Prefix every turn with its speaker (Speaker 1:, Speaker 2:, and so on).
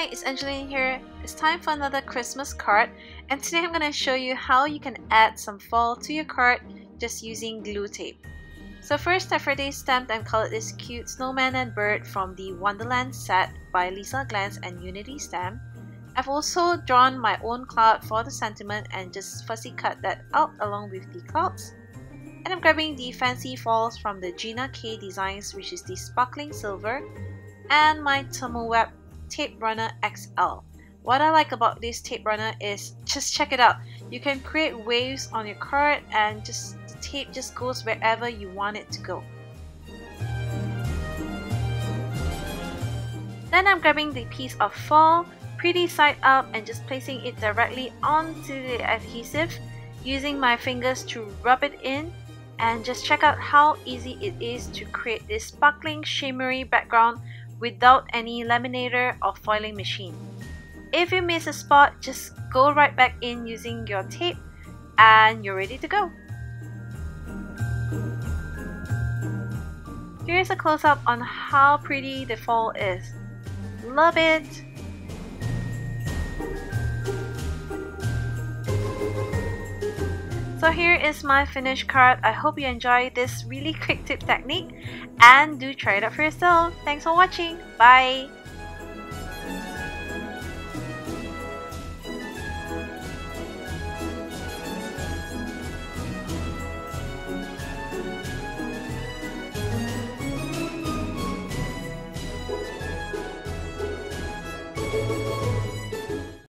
Speaker 1: Hi, it's Angeline here. It's time for another Christmas card, and today I'm going to show you how you can add some fall to your card just using glue tape. So first, I've already stamped and colored this cute snowman and bird from the Wonderland set by Lisa Glantz and Unity Stamp. I've also drawn my own cloud for the sentiment and just fussy cut that out along with the clouds. And I'm grabbing the fancy falls from the Gina K Designs, which is the sparkling silver, and my Thermoweb Tape Runner XL. What I like about this tape runner is, just check it out. You can create waves on your card and the tape just goes wherever you want it to go. Then I'm grabbing the piece of fall, pretty side up, and just placing it directly onto the adhesive, using my fingers to rub it in, and just check out how easy it is to create this sparkling shimmery background without any laminator or foiling machine. If you miss a spot, just go right back in using your tape and you're ready to go. Here's a close-up on how pretty the fall is. Love it! So here is my finished card. I hope you enjoyed this really quick tip technique and do try it out for yourself. Thanks for watching. Bye!